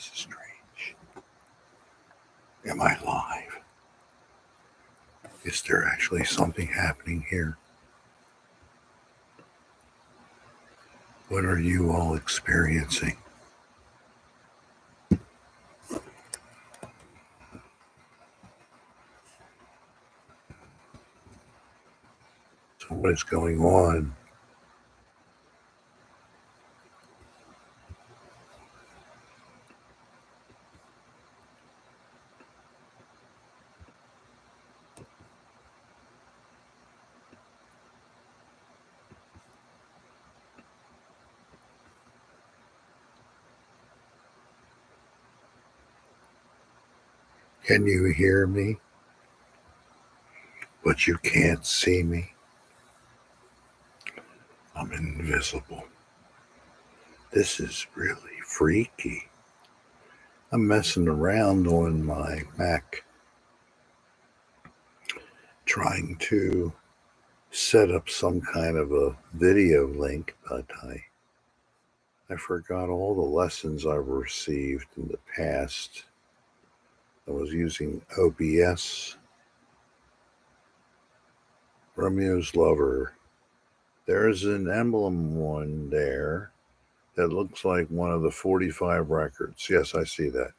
this is strange. Am I live? Is there actually something happening here? What are you all experiencing? So what is going on? Can you hear me? But you can't see me. I'm invisible. This is really freaky. I'm messing around on my Mac trying to set up some kind of a video link, but I forgot all the lessons I've received in the past. I was using OBS. Romeo's Lover. There's an emblem one there that looks like one of the 45 records. Yes, I see that.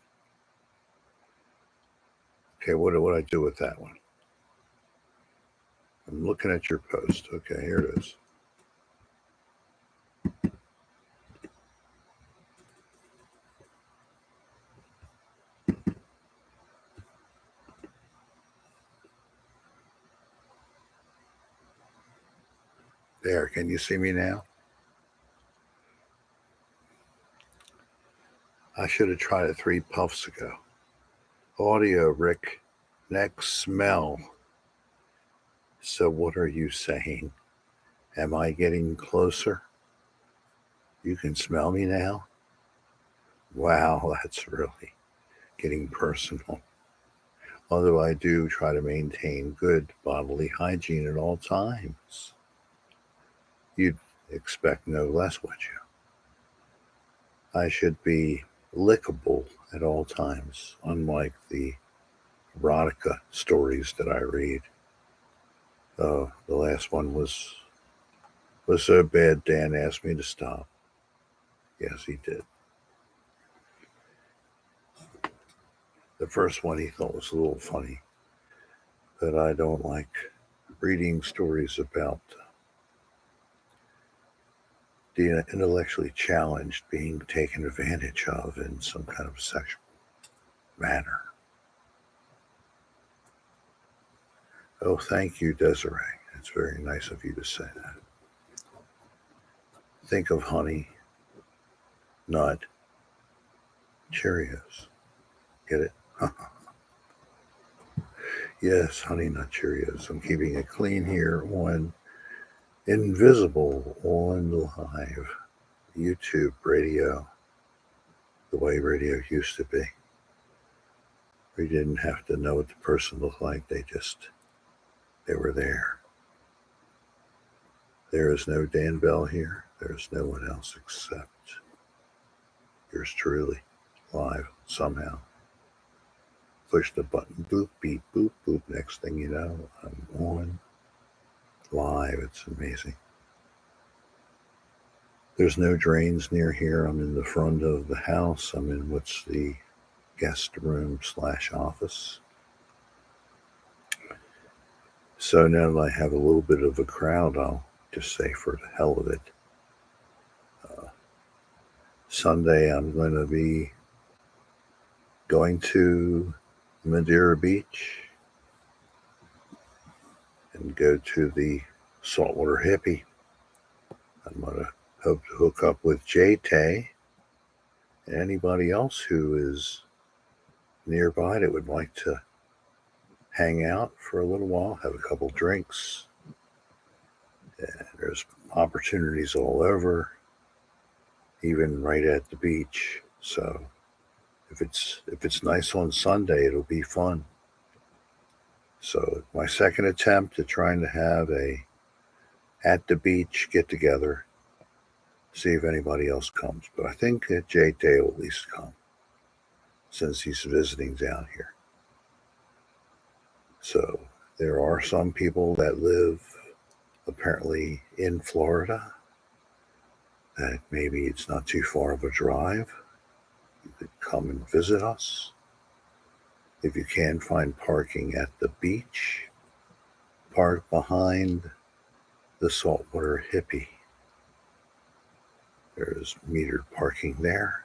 Okay, what do I do with that one? I'm looking at your post. Okay, here it is. There, can you see me now? I should have tried it 3 puffs ago. Audio, Rick. Next, smell. So what are you saying? Am I getting closer? You can smell me now? Wow, that's really getting personal. Although I do try to maintain good bodily hygiene at all times. You'd expect no less, would you? I should be lickable at all times, unlike the erotica stories that I read. The last one was so bad Dan asked me to stop. Yes, he did. The first one he thought was a little funny, but I don't like reading stories about the intellectually challenged being taken advantage of in some kind of sexual manner. Oh, thank you, Desiree. It's very nice of you to say that. Think of Honey Nut Cheerios. Get it? Yes, Honey Nut Cheerios. I'm keeping it clean here on Invisible on Live YouTube radio, the way radio used to be. We didn't have to know what the person looked like. They were there. There is no Dan Bell here. There's no one else except yours truly, live somehow. Push the button, boop, beep, boop, boop. Next thing you know, I'm on live. It's amazing. There's no drains near here. I'm in the front of the house. I'm in what's the guest room / office. So now that I have a little bit of a crowd, I'll just say for the hell of it. Sunday, I'm going to be going to Madeira Beach and go to the Saltwater Hippie. I'm going to hope to hook up with J-Tay and anybody else who is nearby that would like to hang out for a little while, have a couple drinks. And there's opportunities all over, even right at the beach. So if it's nice on Sunday, it'll be fun. So my second attempt at trying to have a at the beach get together, see if anybody else comes. But I think that J-Tay will at least come. since he's visiting down here. So there are some people that live apparently in Florida that maybe it's not too far of a drive. You could come and visit us. If you can find parking at the beach, park behind the Saltwater Hippie. There's metered parking there.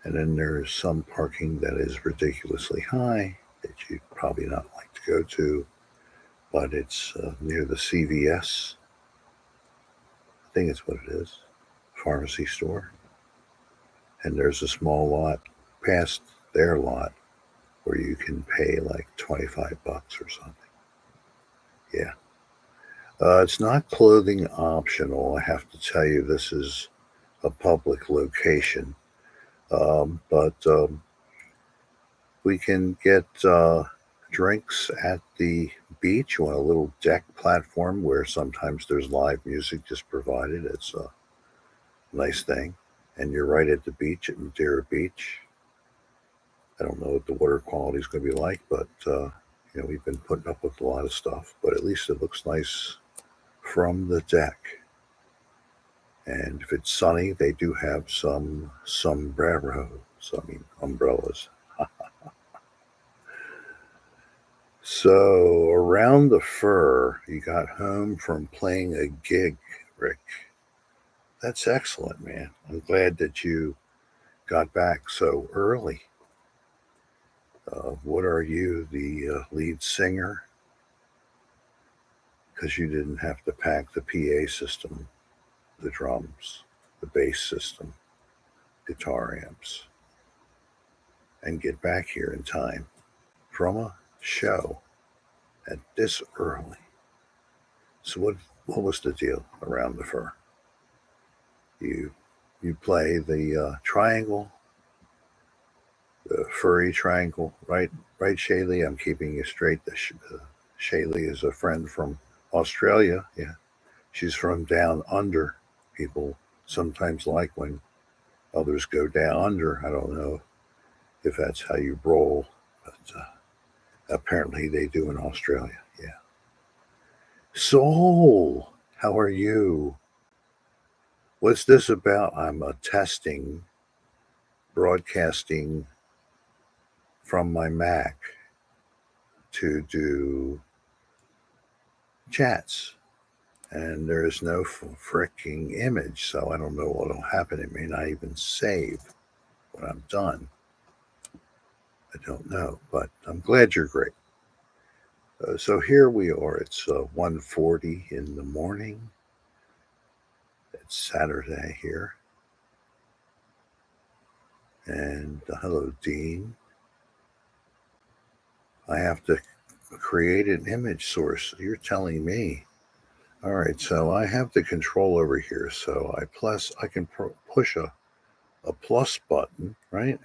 And then there's some parking that is ridiculously high that you'd probably not like to go to, but it's near the CVS. I think it's what it is, pharmacy store. And there's a small lot past their lot where you can pay like $25 or something. Yeah. It's not clothing optional. I have to tell you, this is a public location. But we can get drinks at the beach on a little deck platform where sometimes there's live music just provided. It's a nice thing. And you're right at the beach at Madeira Beach. I don't know what the water quality is going to be like, but we've been putting up with a lot of stuff. But at least it looks nice from the deck. And if it's sunny, they do have some sombreros, umbrellas. So around the fur, you got home from playing a gig, Rick. That's excellent, man. I'm glad that you got back so early. What are you, the lead singer? Because you didn't have to pack the PA system, the drums, the bass system, guitar amps, and get back here in time from a show at this early. So what was the deal around the fur? You play the triangle, the furry triangle, right, Shaylee? I'm keeping you straight. Shaylee is a friend from Australia. Yeah, she's from down under. People sometimes like when others go down under. I don't know if that's how you roll, but apparently they do in Australia. Yeah. Soul, how are you? What's this about? I'm testing broadcasting from my Mac to do chats, and there's no freaking image, so I don't know what'll happen. It may not even save when I'm done. I don't know, but I'm glad you're great. So here we are. It's 1:40 in the morning. It's Saturday here. And hello, Dean. I have to create an image source. You're telling me. All right, so I have the control over here. So I can push a plus button, right?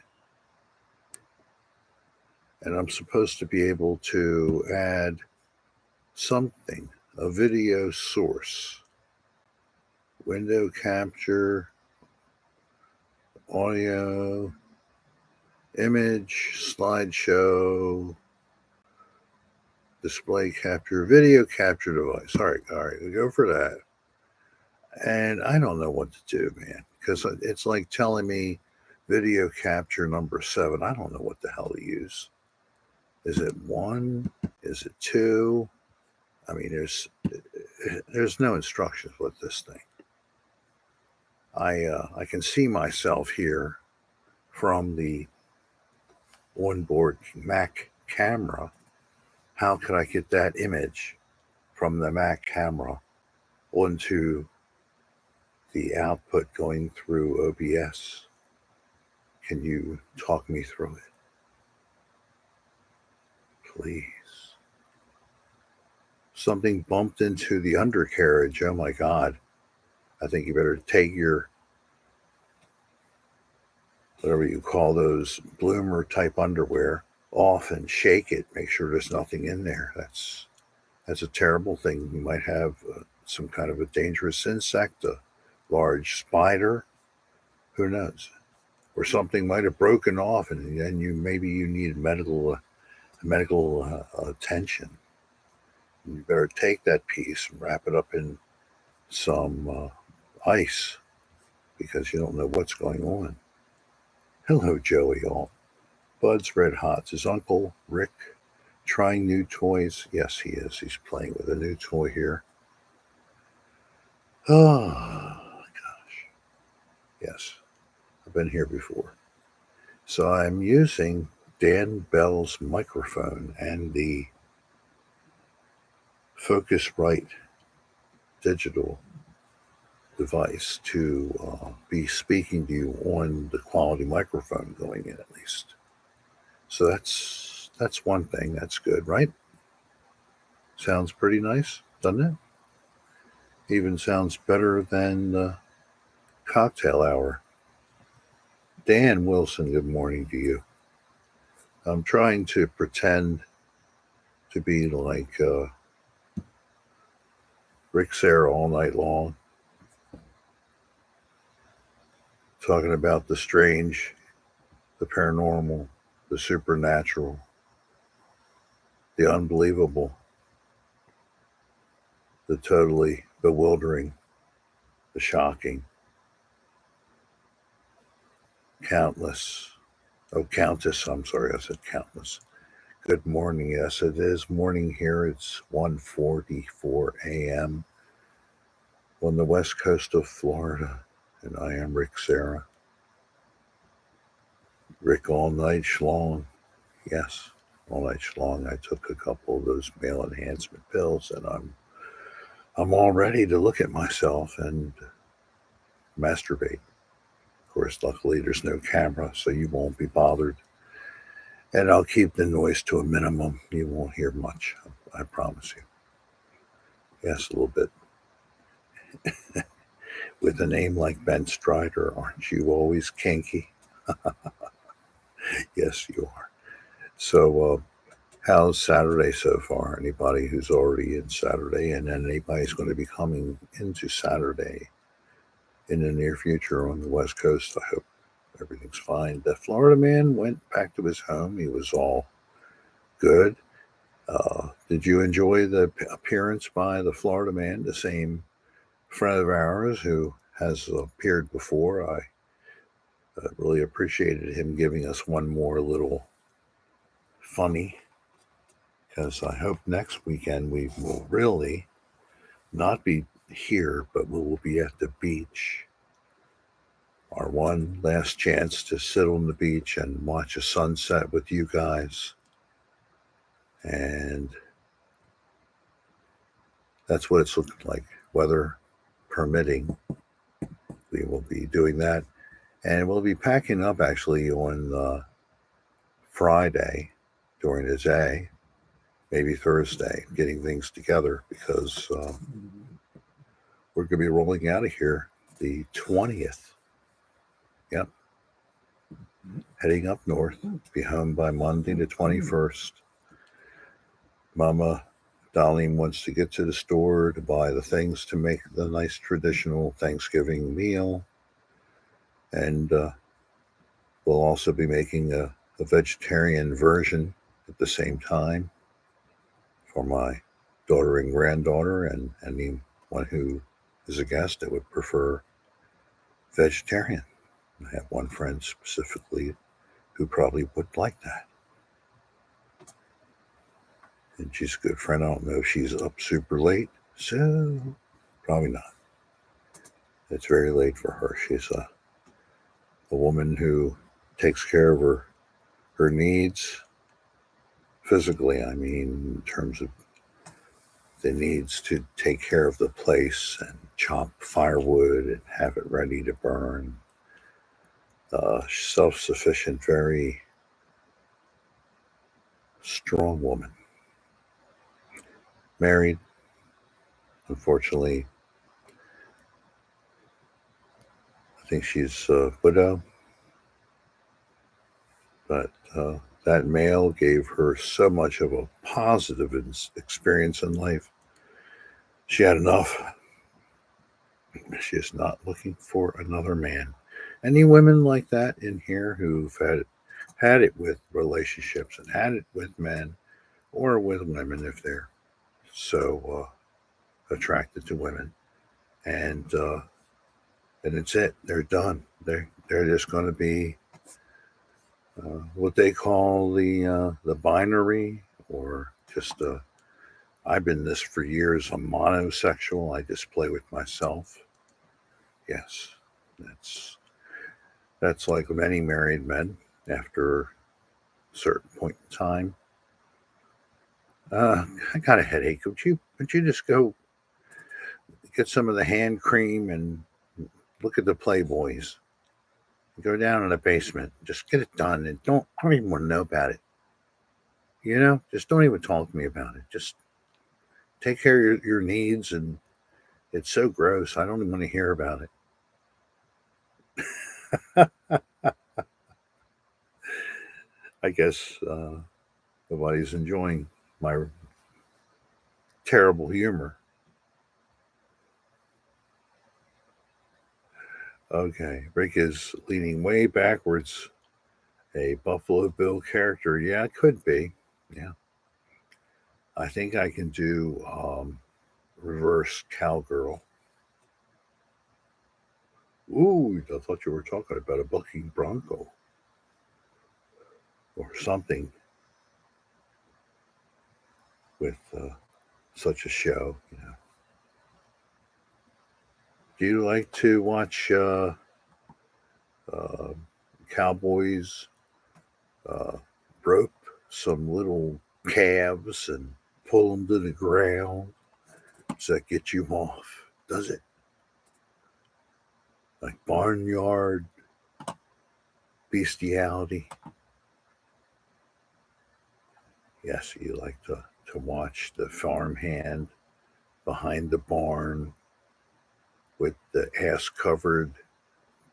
And I'm supposed to be able to add something, a video source, window capture, audio, image, slideshow, display capture, video capture device. All right, we go for that. And I don't know what to do, man, because it's like telling me video capture number 7. I don't know what the hell to use. Is it 1? Is it 2? I mean, there's no instructions with this thing. I can see myself here from the onboard Mac camera. How could I get that image from the Mac camera onto the output going through OBS? Can you talk me through it? Please. Something bumped into the undercarriage. Oh my God. I think you better take your, whatever you call those, bloomer type underwear off and shake it. Make sure there's nothing in there. That's a terrible thing. You might have some kind of a dangerous insect, a large spider. Who knows? or something might have broken off, and then maybe you need medical attention. You better take that piece and wrap it up in some ice because you don't know what's going on. Hello, Joey. All Bud's red hot. Is Uncle Rick trying new toys? Yes, he is. He's playing with a new toy here. Oh, gosh. Yes, I've been here before. So I'm using Dan Bell's microphone and the Focusrite digital device to be speaking to you on the quality microphone going in, at least. So that's one thing. That's good, right? Sounds pretty nice, doesn't it? Even sounds better than the cocktail hour. Dan Wilson, good morning to you. I'm trying to pretend to be like Rick Serra all night long, talking about the strange, the paranormal, the supernatural, the unbelievable, the totally bewildering, the shocking, countless. Oh, Countess, I'm sorry, I said countless. Good morning. Yes, it is morning here. It's 1:44 a.m. on the west coast of Florida, and I am Rick Serra. Rick all night schlong. Yes, all night schlong. I took a couple of those male enhancement pills, and I'm all ready to look at myself and masturbate. Of course, luckily there's no camera, so you won't be bothered. And I'll keep the noise to a minimum. You won't hear much, I promise you. Yes, a little bit. With a name like Ben Strider, aren't you always kinky? Yes, you are. So, how's Saturday so far? Anybody who's already in Saturday, and then anybody who's going to be coming into Saturday in the near future on the West Coast, I hope everything's fine. The Florida man went back to his home. He was all good. Did you enjoy the appearance by the Florida man, the same friend of ours who has appeared before? I really appreciated him giving us one more little funny, because I hope next weekend we will really not be here, but we will be at the beach. Our one last chance to sit on the beach and watch a sunset with you guys. And that's what it's looking like, weather permitting. We will be doing that. And we'll be packing up actually on Friday during the day, maybe Thursday, getting things together because we're going to be rolling out of here the 20th. Yep. Heading up north, be home by Monday the 21st. Mama Darlene wants to get to the store to buy the things to make the nice traditional Thanksgiving meal. And we'll also be making a vegetarian version at the same time for my daughter and granddaughter, and anyone who is a guest that would prefer vegetarian. I have one friend specifically who probably would like that. And she's a good friend. I don't know if she's up super late, so probably not. It's very late for her. She's a woman who takes care of her needs physically. I mean, in terms of the needs to take care of the place and chop firewood and have it ready to burn. Self-sufficient, very strong woman. Married, unfortunately. I think she's a widow, but that male gave her so much of a positive experience in life. She had enough. She is not looking for another man. Any women like that in here who've had it with relationships and had it with men or with women if they're so attracted to women, and it's it. They're done. They're just going to be what they call the binary, or just I've been this for years. I'm monosexual. I just play with myself. Yes, that's that's like many married men after a certain point in time. I got a headache. Would you just go get some of the hand cream and look at the Playboys? Go down in the basement. Just get it done, and I don't even want to know about it. Just don't even talk to me about it. Just take care of your needs, and it's so gross. I don't even want to hear about it. I guess nobody's enjoying my terrible humor. Okay, Rick is leaning way backwards. A Buffalo Bill character. Yeah, it could be. Yeah. I think I can do reverse cowgirl. Ooh, I thought you were talking about a bucking bronco or something with such a show. Do you like to watch uh, cowboys uh, rope some little calves and pull them to the ground? Does that get you off? Does it? Like barnyard bestiality? Yes, you like to watch the farmhand behind the barn with the ass covered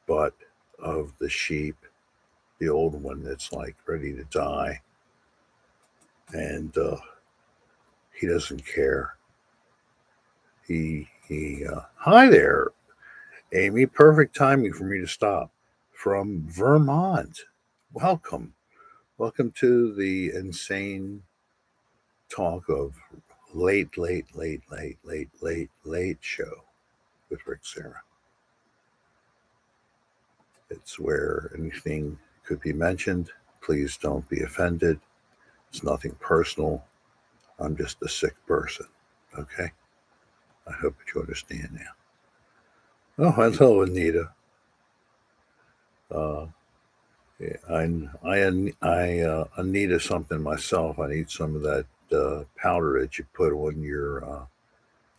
butt of the sheep, the old one that's like ready to die, and he doesn't care. Hi there, Amy. Perfect timing for me to stop from Vermont. Welcome, welcome to the insane talk of late show with Rick Serra. It's where anything could be mentioned. Please don't be offended. It's nothing personal. I'm just a sick person. Okay? I hope that you understand now. Oh, hello, Anita. Uh, yeah, I need something myself. I need some of that powder that you put on your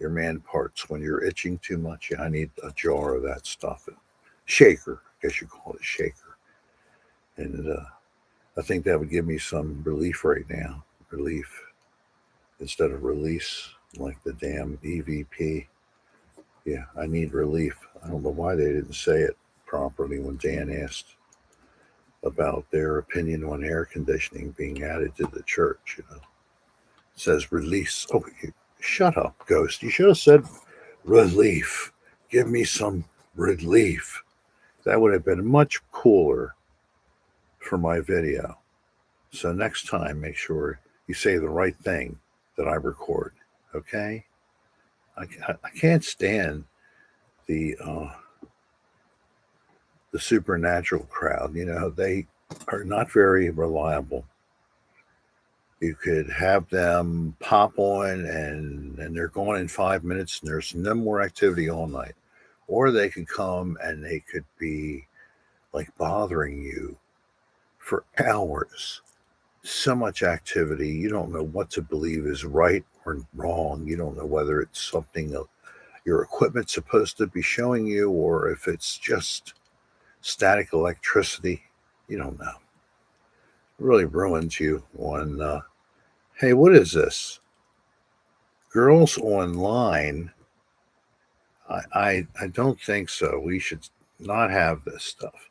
man parts when you're itching too much. Yeah, I need a jar of that stuff. Shaker, I guess you call it shaker. And I think that would give me some relief right now. Relief instead of release, like the damn EVP. Yeah, I need relief. I don't know why they didn't say it properly when Dan asked about their opinion on air conditioning being added to the church. It says release. Oh, shut up, Ghost. You should have said relief. Give me some relief. That would have been much cooler for my video. So next time, make sure you say the right thing that I record. Okay? I can't stand the uh, the supernatural crowd. They are not very reliable. You could have them pop on and they're gone in 5 minutes and there's no more activity all night. Or they could come and they could be like bothering you for hours. So much activity. You don't know what to believe is right or wrong. You don't know whether it's something that your equipment's supposed to be showing you or if it's just static electricity. You don't know. It really ruins you on, hey, what is this? Girls online. I don't think so. We should not have this stuff.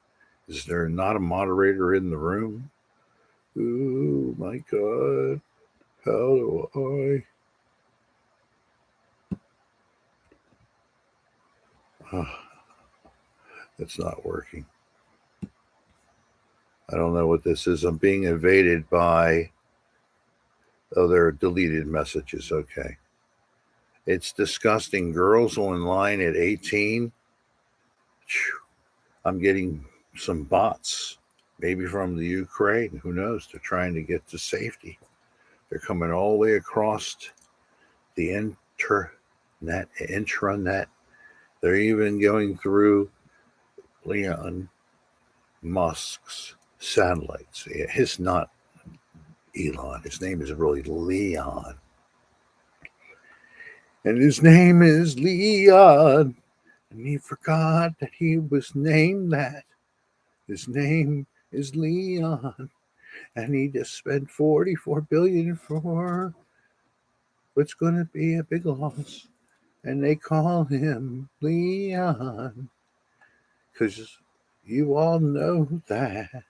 Is there not a moderator in the room? Oh my God. How do I? Oh, it's not working. I don't know what this is. I'm being invaded by. Oh, there are deleted messages. Okay. It's disgusting. Girls online at 18. I'm getting some bots, maybe from the Ukraine. Who knows? They're trying to get to safety. They're coming all the way across the intranet. They're even going through Elon Musk's satellites. His not Elon. His name is really Leon. And his name is Leon. And he forgot that he was named that. His name is Leon. And he just spent 44 billion for what's going to be a big loss. And they call him Leon. Because you all know that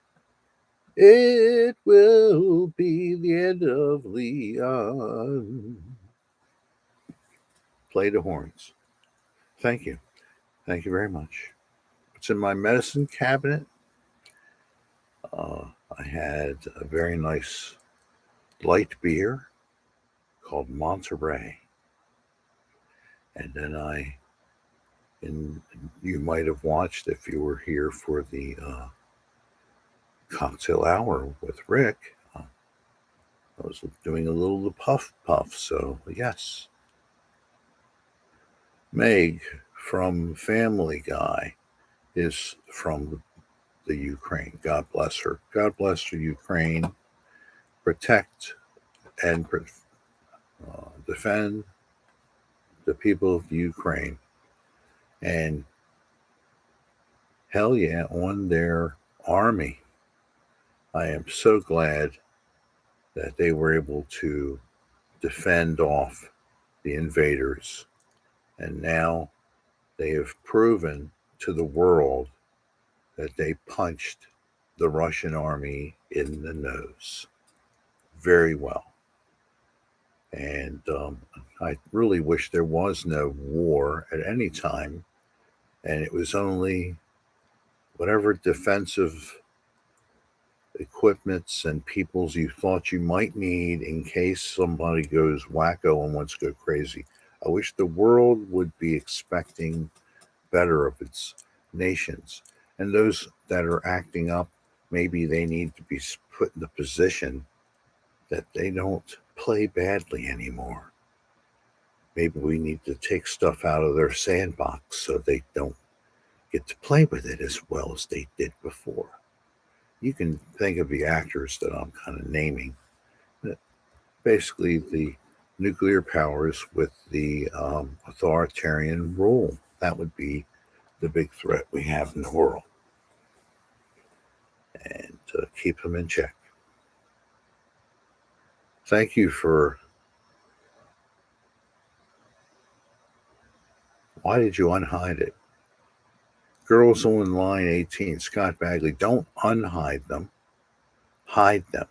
it will be the end of Leon. Play the horns. Thank you. Thank you very much. It's in my medicine cabinet. I had a very nice light beer called Monterey. And then and you might have watched if you were here for the cocktail hour with Rick. I was doing a little the puff puff. So, yes. Meg from Family Guy is from the Ukraine. God bless her. God bless the Ukraine. Protect and defend the people of Ukraine. And hell yeah, on their army. I am so glad that they were able to defend off the invaders. And now they have proven to the world that they punched the Russian army in the nose very well. And I really wish there was no war at any time. And it was only whatever defensive equipments and peoples you thought you might need in case somebody goes wacko and wants to go crazy. I wish the world would be expecting better of its nations. And those that are acting up, maybe they need to be put in the position that they don't play badly anymore. Maybe we need to take stuff out of their sandbox so they don't get to play with it as well as they did before. You can think of the actors that I'm kind of naming. Basically, the nuclear powers with the authoritarian rule. That would be the big threat we have in the world. And keep them in check. Thank you for. Why did you unhide it? Girls on line 18, Scott Bagley, don't unhide them. Hide them.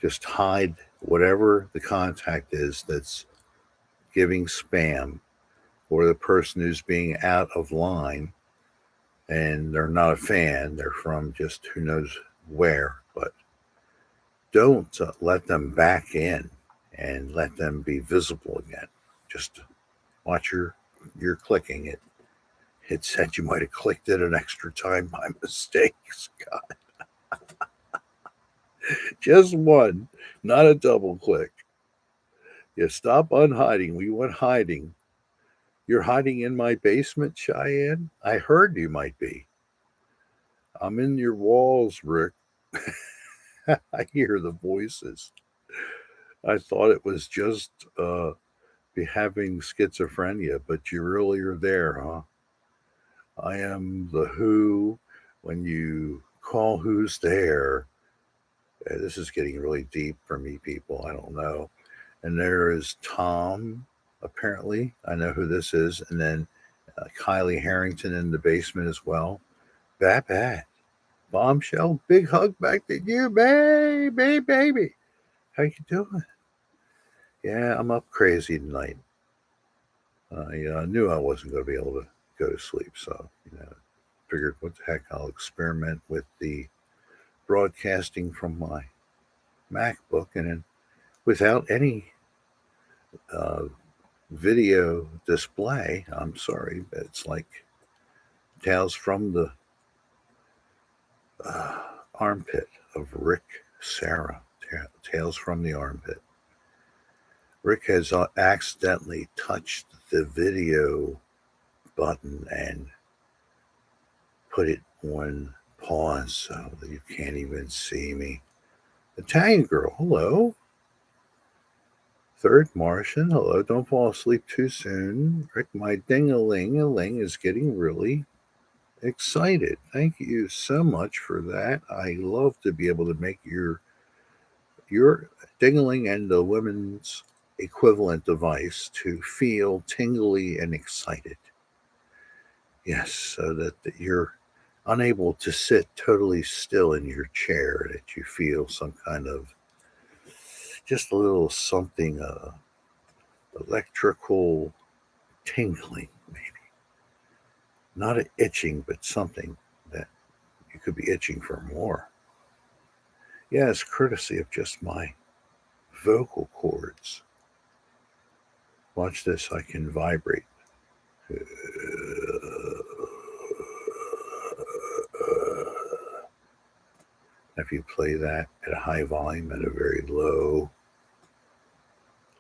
Just hide whatever the contact is that's giving spam, or the person who's being out of line and they're not a fan, they're from just who knows where. But don't let them back in and let them be visible again. Just watch you're clicking it. It said you might have clicked it an extra time by mistake, Scott. Just one, not a double click. Yeah, stop unhiding. We want hiding. You're hiding in my basement, Cheyenne? I heard you might be. I'm in your walls, Rick. I hear the voices. I thought it was just be having schizophrenia, but you really are there, huh? I am the who. When you call who's there, this is getting really deep for me, people. I don't know. And there is Tom, apparently. I know who this is. And then Kylie Harrington in the basement as well. Bat. Bombshell, big hug back to you, baby. How you doing? Yeah, I'm up crazy tonight. I knew I wasn't going to be able to go to sleep, so figured, what heck, I'll experiment with the broadcasting from my MacBook and then without any uh, video display. I'm sorry, it's like Tales from the uh, Armpit of Rick Serra. Tales from the Armpit. Rick has accidentally touched the video button and put it on pause so that you can't even see me. Italian girl, hello. Third Martian, hello. Don't fall asleep too soon. Rick, my ding-a-ling-a-ling is getting really excited. Thank you so much for that. I love to be able to make your ding-a-ling and the women's equivalent device to feel tingly and excited. Yes, so that you're unable to sit totally still in your chair, that you feel some kind of just a little something electrical tingling, maybe. Not an itching, but something that you could be itching for more. Yeah, it's courtesy of just my vocal cords. Watch this, I can vibrate. If you play that at a high volume at a very low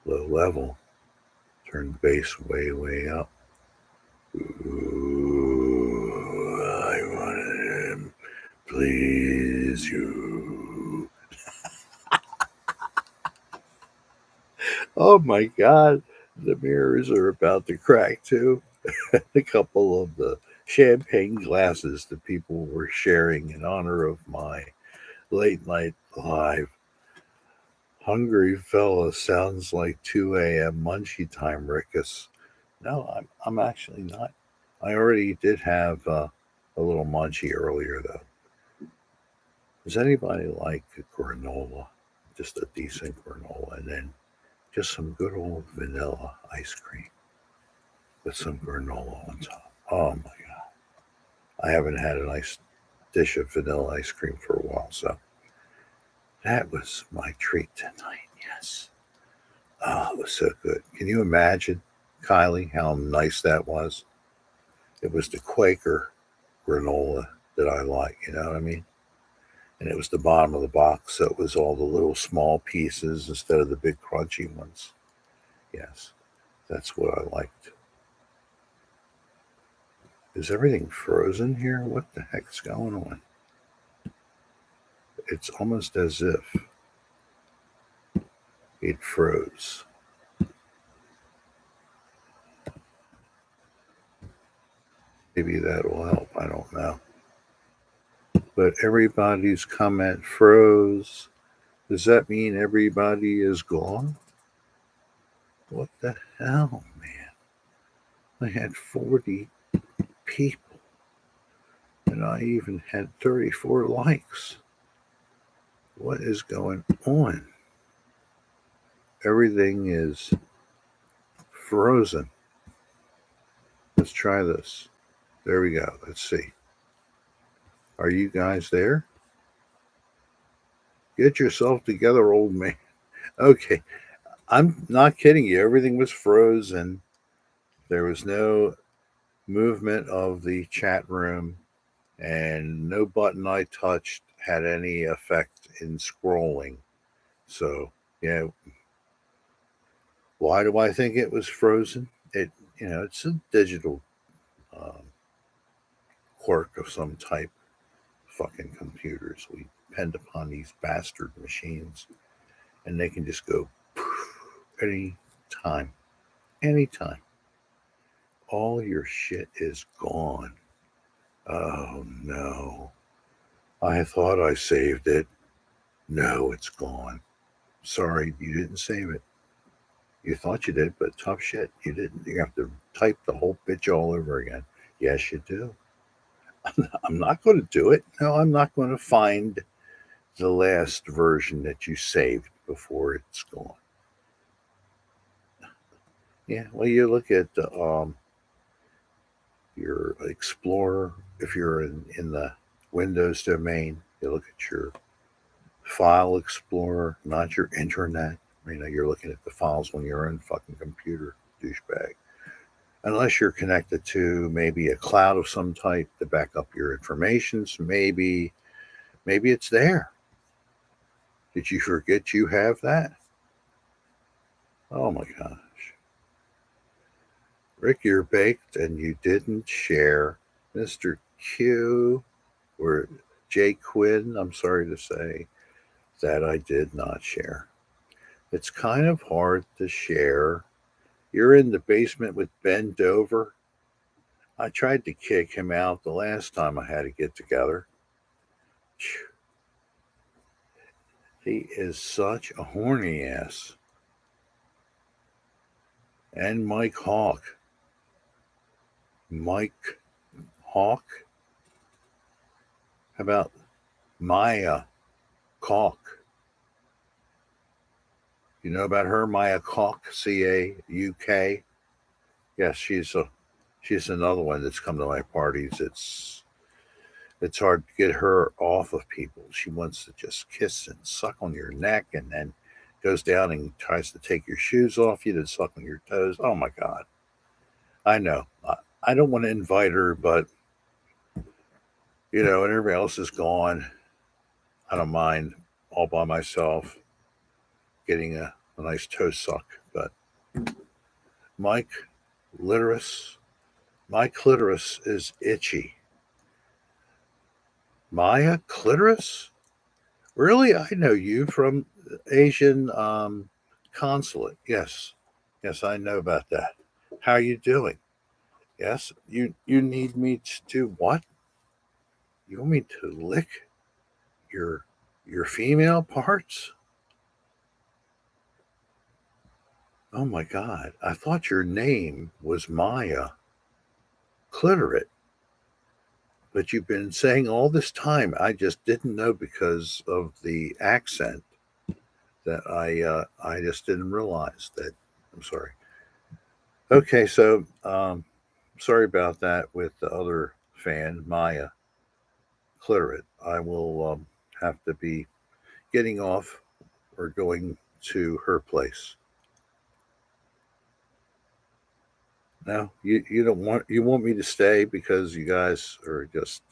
level, turn the bass way up. Ooh, I wanna please you. Oh my God, the mirrors are about to crack too. A couple of the champagne glasses that people were sharing in honor of my late night live. Hungry fella sounds like 2 a.m. munchie time, Rickus. No, I'm actually not. I already did have a little munchie earlier, though. Does anybody like granola? Just a decent granola, and then just some good old vanilla ice cream with some granola on top. Oh my God. I haven't had a nice dish of vanilla ice cream for a while, so that was my treat tonight. Yes. Oh, it was so good. Can you imagine, Kylie, how nice that was? It was the Quaker granola that I like, you know what I mean? And it was the bottom of the box, so it was all the little small pieces instead of the big crunchy ones. Yes, that's what I liked. Is everything frozen here? What the heck's going on? It's almost as if it froze. Maybe that'll help. I don't know. But everybody's comment froze. Does that mean everybody is gone? What the hell, man? I had 40 people and I even had 34 likes. What is going on? Everything is frozen. Let's try this. There we go. Let's see. Are you guys there? Get yourself together, old man. Okay. I'm not kidding you. Everything was frozen. There was no movement of the chat room, and no button I touched had any effect in scrolling. So, yeah. Why do I think it was frozen? It's a digital um, quirk of some type. Fucking computers. We depend upon these bastard machines, and they can just go any time, anytime. All your shit is gone. Oh no. I thought I saved it. No, it's gone. Sorry, you didn't save it. You thought you did, but tough shit. You didn't. You have to type the whole bitch all over again. Yes, you do. I'm not going to do it. No, I'm not going to find the last version that you saved before it's gone. Yeah, well, you look at your Explorer. If you're in the Windows domain, you look at your File Explorer, not your internet. You're looking at the files when you're in fucking computer, douchebag. Unless you're connected to maybe a cloud of some type to back up your information, so maybe it's there. Did you forget you have that? Oh my gosh. Rick, you're baked and you didn't share Mr. Q or Jay Quinn. I'm sorry to say that I did not share. It's kind of hard to share. You're in the basement with Ben Dover. I tried to kick him out the last time I had to get together. He is such a horny ass. And Mike Hawk. Mike Hawk? How about Maya Caulk? You know about her, Maya Caulk, Cauk? Yes, she's another one that's come to my parties. It's hard to get her off of people. She wants to just kiss and suck on your neck, and then goes down and tries to take your shoes off you, to suck on your toes. Oh my God! I know. I don't want to invite her, but and everybody else is gone. I don't mind all by myself getting a nice toe suck. But Mike Clitoris, my clitoris is itchy. Maya Clitoris? Really? I know you from Asian consulate. Yes. Yes, I know about that. How are you doing? Yes. You need me to do what? You want me to lick your your female parts? Oh my God. I thought your name was Maya Clitoris. But you've been saying all this time. I just didn't know because of the accent that I just didn't realize that. I'm sorry. Okay, so sorry about that with the other fan, Maya Clitoris. I will have to be getting off or going to her place. No, you don't want me to stay because you guys are just.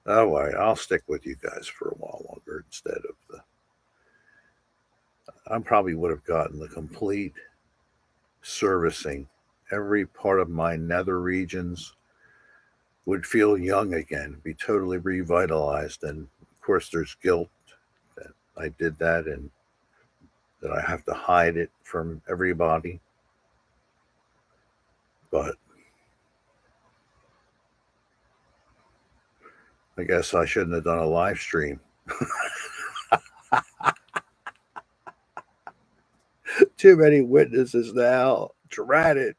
Oh, right, I'll stick with you guys for a while longer instead of the. I probably would have gotten the complete servicing. Every part of my nether regions would feel young again, be totally revitalized. And of course, there's guilt that I did that and that I have to hide it from everybody. But I guess I shouldn't have done a live stream. Too many witnesses now. Drat it.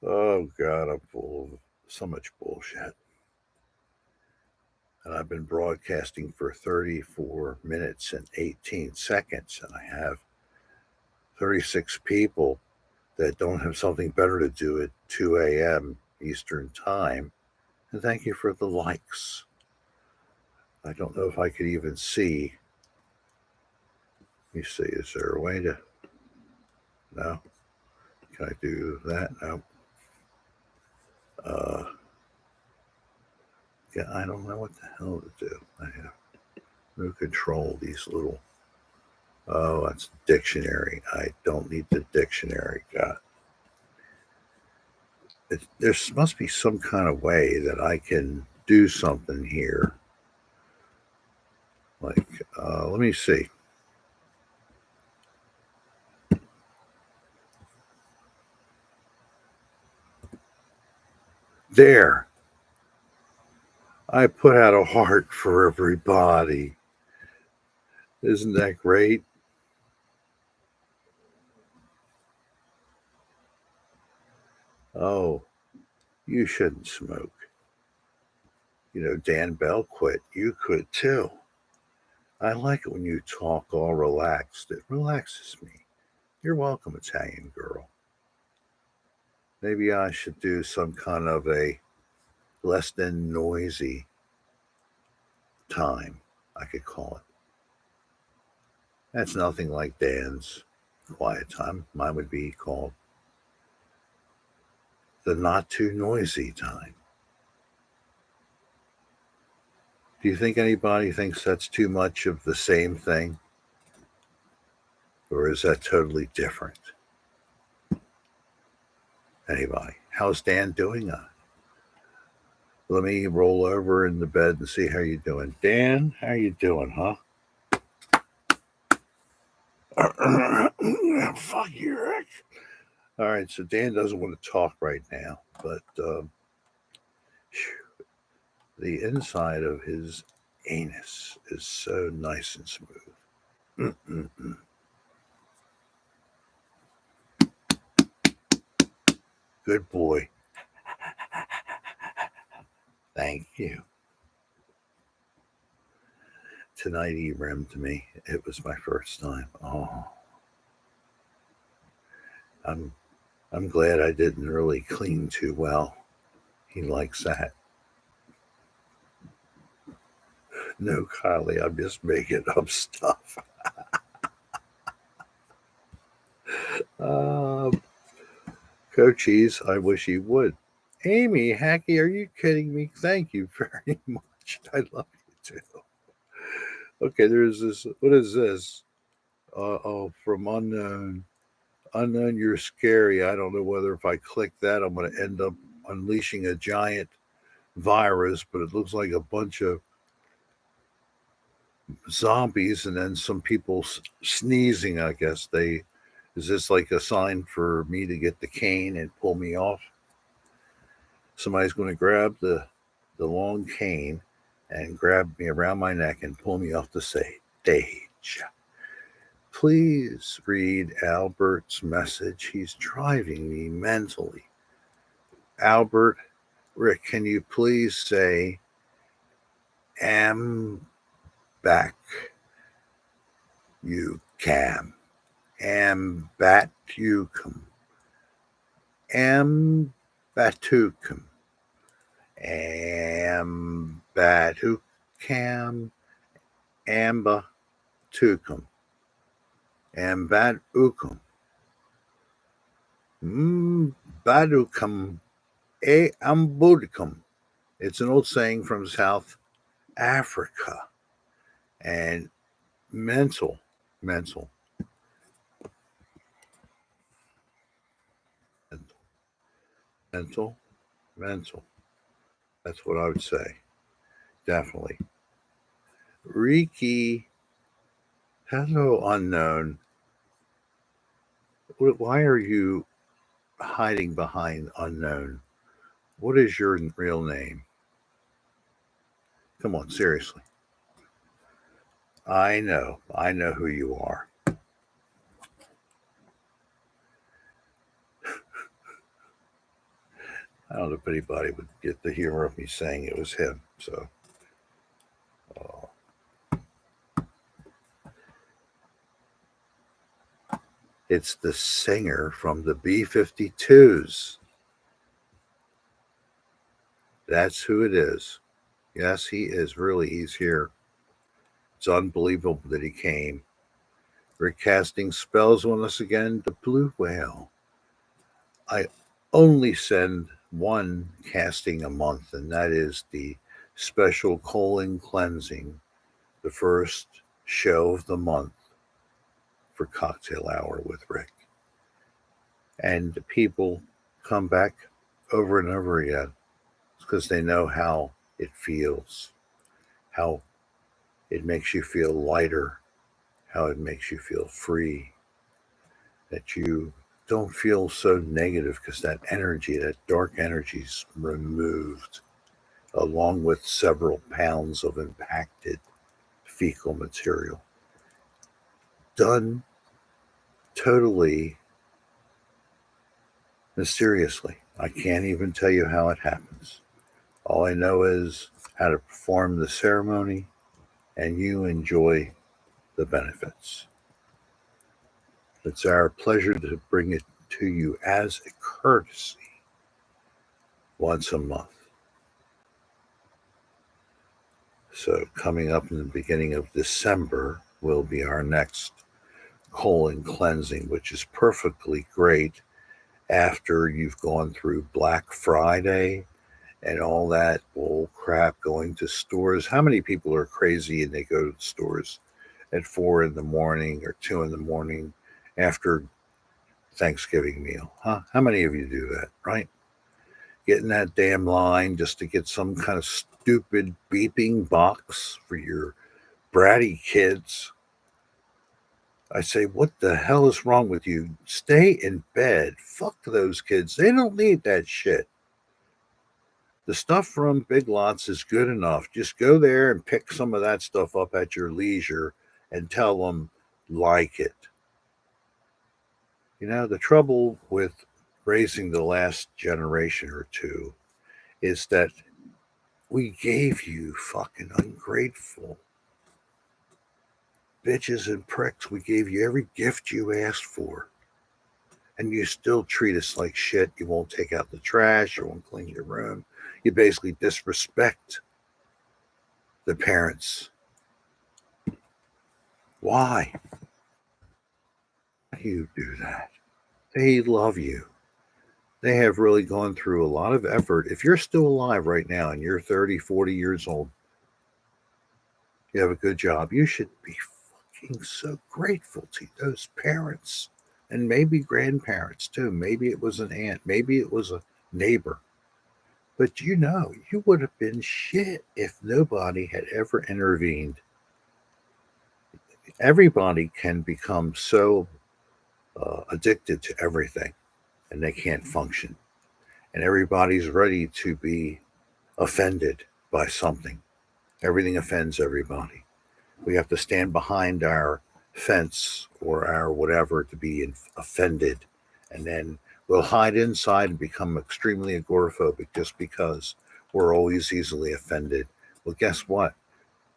Oh, God, I'm full of so much bullshit. And I've been broadcasting for 34 minutes and 18 seconds, and I have 36 people that don't have something better to do at 2 a.m. Eastern Time. And thank you for the likes. I don't know if I could even see. Let me see. Is there a way to? No. Can I do that? No. Uh, yeah, I don't know what the hell to do. I have no control. These little. Oh, that's dictionary. I don't need the dictionary. God. There must be some kind of way that I can do something here. Like, let me see. There. I put out a heart for everybody. Isn't that great? Oh, you shouldn't smoke. Dan Bell quit. You could too. I like it when you talk all relaxed. It relaxes me. You're welcome, Italian girl. Maybe I should do some kind of a less than noisy time, I could call it. That's nothing like Dan's quiet time. Mine would be called the not too noisy time. Do you think anybody thinks that's too much of the same thing? Or is that totally different? Anybody? How's Dan doing? Let me roll over in the bed and see how you doing. Dan, how you doing, huh? Fuck you, Rick. All right, so Dan doesn't want to talk right now, but the inside of his anus is so nice and smooth. Mm-mm-mm. Good boy. Thank you. Tonight he rimmed me. It was my first time. Oh, I'm glad I didn't really clean too well. He likes that. No, Kylie, I'm just making up stuff. Um, Coaches, I wish he would. Amy, Hacky, are you kidding me? Thank you very much. I love you too. Okay, there's this. What is this? Oh, from unknown. Unknown, you're scary. I don't know whether if I click that, I'm going to end up unleashing a giant virus, but it looks like a bunch of zombies and then some people sneezing. I guess they. Is this like a sign for me to get the cane and pull me off? Somebody's going to grab the long cane and grab me around my neck and pull me off the stage. Please read Albert's message. He's driving me mentally. Albert, Rick, can you please say, am back, you cam. Am bat you come. Am batukum. Am batukam. Amba tukum. Am bat ukum. Badukam. E ambudicum. It's an old saying from South Africa. And mental, mental, mental, mental. That's what I would say. Definitely. Riki, hello, unknown. Why are you hiding behind unknown? What is your real name? Come on, seriously. I know who you are. I don't know if anybody would get the humor of me saying it was him. So, it's the singer from the B-52s. That's who it is. Yes, he is. Really, he's here. It's unbelievable that he came. We're casting spells on us again. The blue whale. I only send one casting a month, and that is the special colon cleansing, the first show of the month for Cocktail Hour with Rick. And people come back over and over again because they know how it feels, how it makes you feel lighter, how it makes you feel free, that you don't feel so negative because that energy, that dark energy is removed along with several pounds of impacted fecal material. Done totally mysteriously. I can't even tell you how it happens. All I know is how to perform the ceremony, and you enjoy the benefits. It's our pleasure to bring it to you as a courtesy once a month. So coming up in the beginning of December will be our next colon cleansing, which is perfectly great after you've gone through Black Friday and all that bull crap going to stores. How many people are crazy and they go to the stores at 4 in the morning or 2 in the morning after Thanksgiving meal? Huh? How many of you do that, right? Get in that damn line just to get some kind of stupid beeping box for your bratty kids. I say, what the hell is wrong with you? Stay in bed. Fuck those kids. They don't need that shit. The stuff from Big Lots is good enough. Just go there and pick some of that stuff up at your leisure and tell them, like it. You know, the trouble with raising the last generation or two is that we gave you fucking ungrateful bitches and pricks. We gave you every gift you asked for. And you still treat us like shit. You won't take out the trash. You won't clean your room. You basically disrespect the parents. Why do you do that? They love you. They have really gone through a lot of effort. If you're still alive right now and you're 30, 40 years old, you have a good job. You should be fucking so grateful to those parents and maybe grandparents too. Maybe it was an aunt. Maybe it was a neighbor. But you know, you would have been shit if nobody had ever intervened. Everybody can become so addicted to everything and they can't function. And everybody's ready to be offended by something. Everything offends everybody. We have to stand behind our fence or our whatever to be offended. And then we'll hide inside and become extremely agoraphobic just because we're always easily offended. Well, guess what?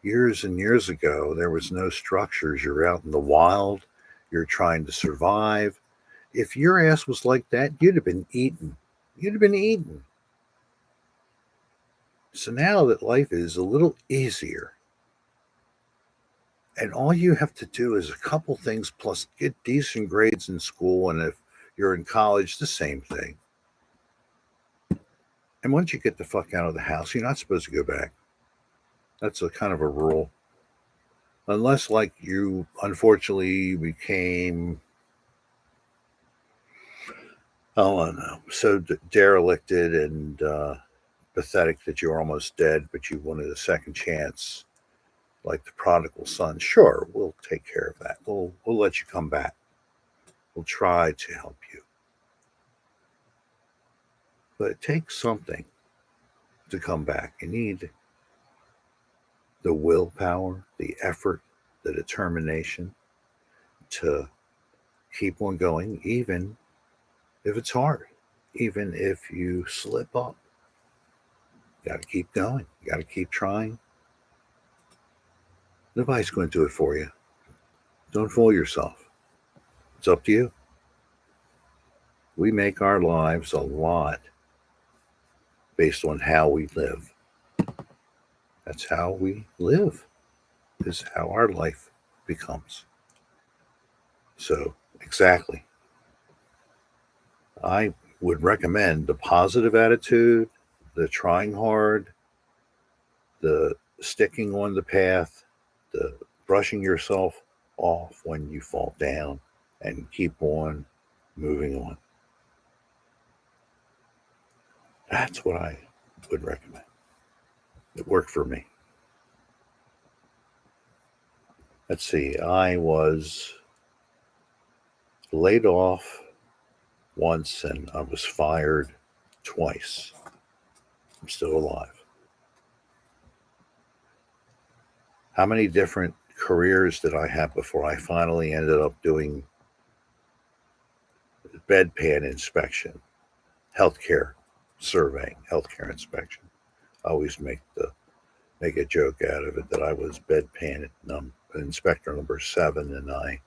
Years and years ago, there was no structures. You're out in the wild, you're trying to survive. If your ass was like that, you'd have been eaten. You'd have been eaten. So now that life is a little easier, and all you have to do is a couple things plus get decent grades in school, and if you're in college, the same thing. And once you get the fuck out of the house, you're not supposed to go back. That's a kind of a rule. Unless, like, you unfortunately became, oh, I don't know, so derelicted and pathetic that you were almost dead, but you wanted a second chance, like the prodigal son. Sure, we'll take care of that. We'll let you come back. We'll try to help you. But it takes something to come back. You need the willpower, the effort, the determination to keep on going, even if it's hard, even if you slip up. You got to keep going. You got to keep trying. Nobody's going to do it for you. Don't fool yourself. It's up to you. We make our lives a lot based on how we live. That's how we live, is how our life becomes. So, exactly. I would recommend the positive attitude, the trying hard, the sticking on the path, the brushing yourself off when you fall down, and keep on moving on. That's what I would recommend. It worked for me. Let's see, I was laid off once and I was fired twice. I'm still alive. How many different careers did I have before I finally ended up doing bedpan inspection, healthcare surveying, healthcare inspection? I always make a joke out of it that I was bedpan inspector number 7, and I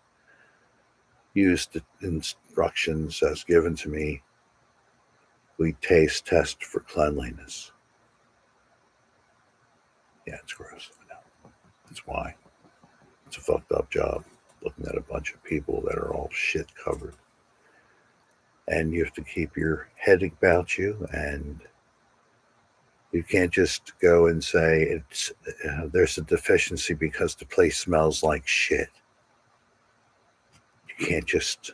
used the instructions as given to me complete taste test for cleanliness. Yeah, it's gross. I know. That's why. It's a fucked up job looking at a bunch of people that are all shit covered. And you have to keep your head about you, and you can't just go and say there's a deficiency because the place smells like shit. You can't just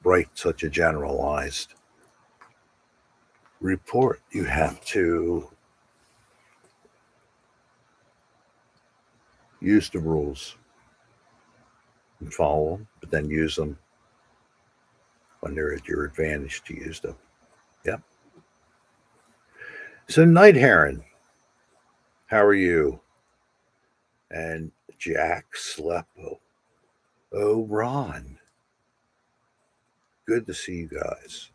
write such a generalized report. You have to use the rules and follow them, but then use them when they're at your advantage to use them. Yep. So, Night Heron, how are you? And Jack Sleppo. Oh, Ron. Good to see you guys.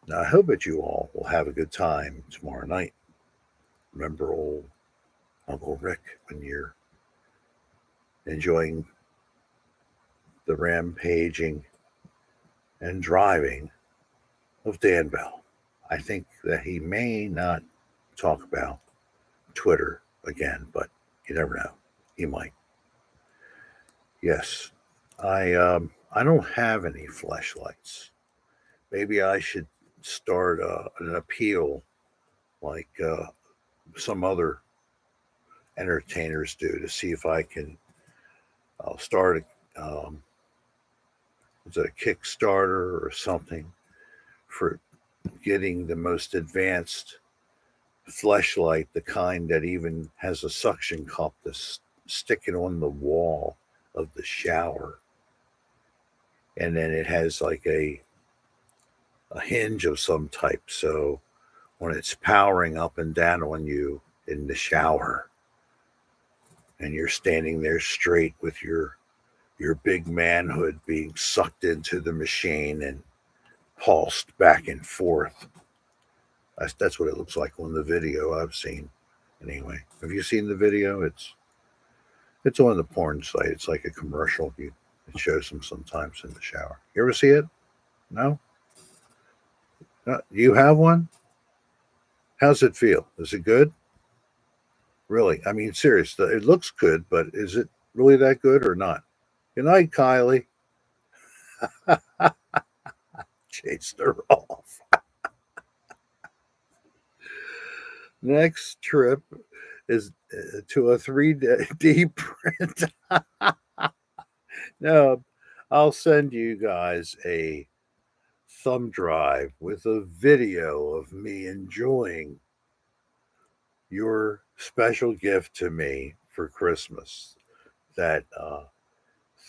Now, I hope that you all will have a good time tomorrow night. Remember old Uncle Rick when you're enjoying the rampaging and driving of Dan Bell. I think that he may not talk about Twitter again, but you never know. He might. Yes, I don't have any flashlights. Maybe I should start an appeal like some other entertainers do to see if I can start a Kickstarter or something for getting the most advanced fleshlight, the kind that even has a suction cup to stick it on the wall of the shower, and then it has like a hinge of some type. So when it's powering up and down on you in the shower, and you're standing there straight with your big manhood being sucked into the machine and pulsed back and forth. That's what it looks like on the video I've seen. Anyway, have you seen the video? It's on the porn site. It's like a commercial. It shows them sometimes in the shower. You ever see it? No? No? You have one? How's it feel? Is it good? Really? I mean, serious. It looks good, but is it really that good or not? Good night, Kylie. Chased her off. Next trip is to a 3D print. No, I'll send you guys a thumb drive with a video of me enjoying your special gift to me for Christmas. That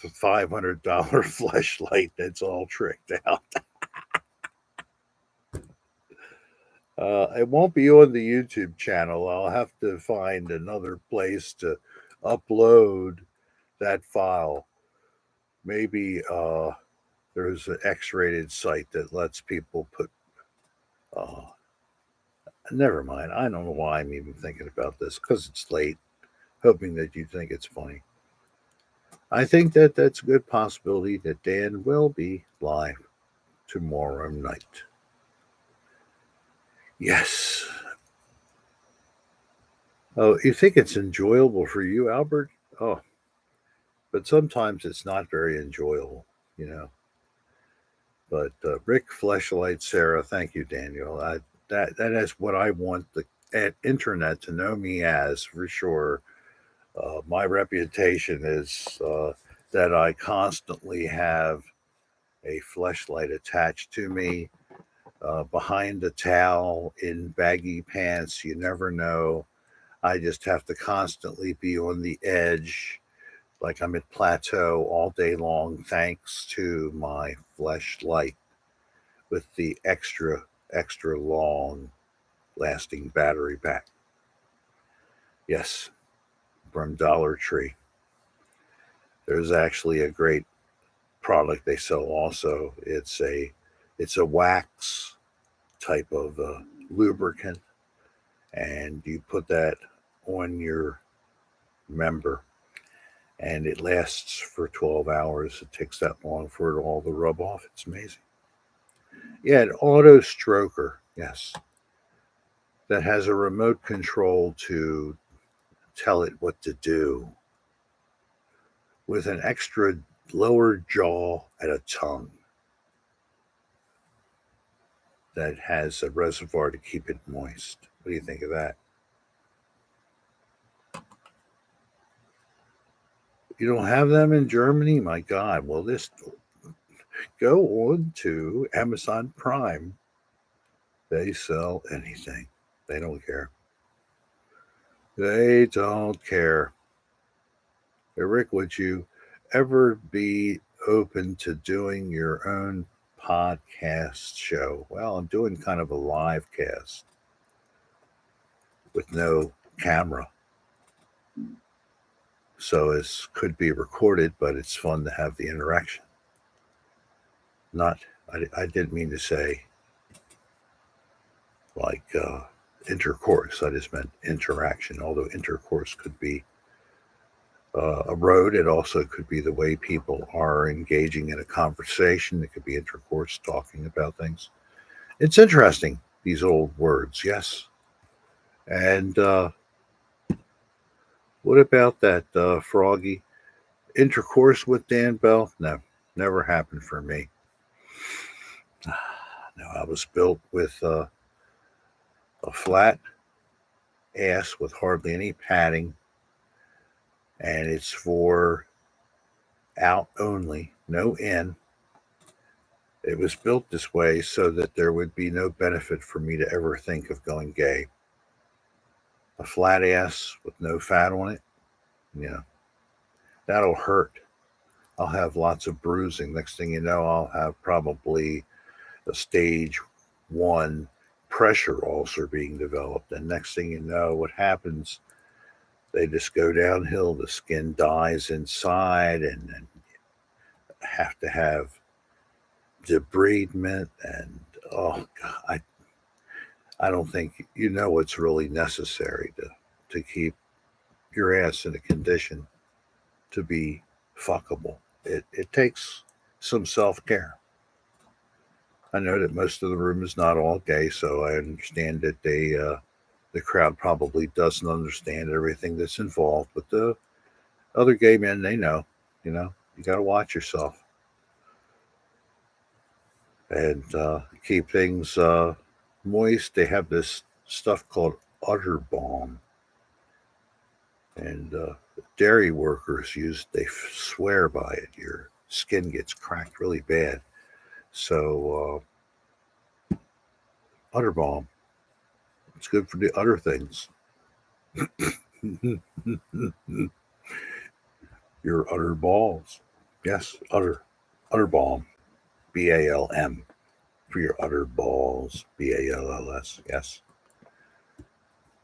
$500 flashlight that's all tricked out. It won't be on the YouTube channel. I'll have to find another place to upload that file. Maybe there's an X-rated site that lets people put. Uh, Never mind. I don't know why I'm even thinking about this because it's late. Hoping that you think it's funny. I think that that's a good possibility that Dan will be live tomorrow night. Yes. Oh, you think it's enjoyable for you, Albert? Oh, but sometimes it's not very enjoyable, you know. But Rick Fleshlight, Sarah, thank you, Daniel. That is what I want the internet to know me as for sure. My reputation is that I constantly have a fleshlight attached to me behind a towel in baggy pants. You never know. I just have to constantly be on the edge, like I'm at plateau all day long, thanks to my fleshlight with the extra long lasting battery pack. Yes, from Dollar Tree. There's actually a great product they sell also. It's a wax type of lubricant, and you put that on your member, and it lasts for 12 hours. It takes that long for it all to rub off. It's amazing. Yeah, an auto stroker. Yes. That has a remote control to tell it what to do with an extra lower jaw and a tongue that has a reservoir to keep it moist. What do you think of that? You don't have them in Germany? My God. Well, this go on to Amazon Prime. They sell anything. They don't care. They don't care. Hey, Rick, would you ever be open to doing your own podcast show? Well, I'm doing kind of a live cast with no camera. So it could be recorded, but it's fun to have the interaction. Not, I didn't mean to say like intercourse. I just meant interaction, although intercourse could be a road. It also could be the way people are engaging in a conversation. It could be intercourse, talking about things. It's interesting, these old words, yes. And what about that, Froggy? Intercourse with Dan Bell? No, never happened for me. No, I was built with a flat ass with hardly any padding, and it's for out only, no in. It was built this way so that there would be no benefit for me to ever think of going gay. A flat ass with no fat on it, yeah, that'll hurt. I'll have lots of bruising. Next thing you know, I'll have probably a stage one pressure ulcer being developed. And next thing you know, what happens, they just go downhill. The skin dies inside, and have to have debridement. And oh, God, I don't think you know what's really necessary to keep your ass in a condition to be fuckable. It takes some self care. I know that most of the room is not all gay, so I understand that the crowd probably doesn't understand everything that's involved. But the other gay men, they know. You got to watch yourself and keep things moist. They have this stuff called udder balm, and dairy workers use. They swear by it. Your skin gets cracked really bad. So udder balm. It's good for the other things. Your udder balls. Yes, udder balm. BALM for your udder balls. BALLS. Yes.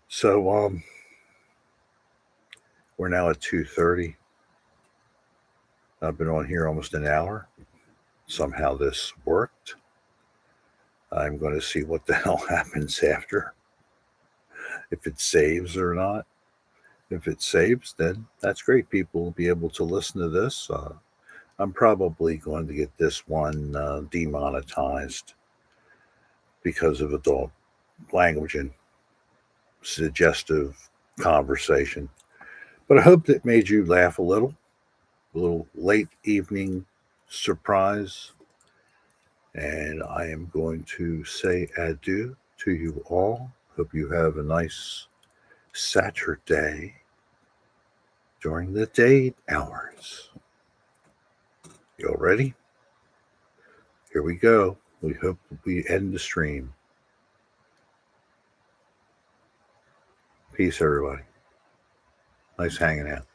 So we're now at 2:30. I've been on here almost an hour. Somehow this worked. I'm going to see what the hell happens after. If it saves or not. If it saves, then that's great. People will be able to listen to this. I'm probably going to get this one demonetized because of adult language and suggestive conversation. But I hope that made you laugh a little late evening surprise. And I am going to say adieu to you all. Hope you have a nice Saturday during the day hours. You all ready? Here we go. We hope we end the stream. Peace, everybody. Nice hanging out.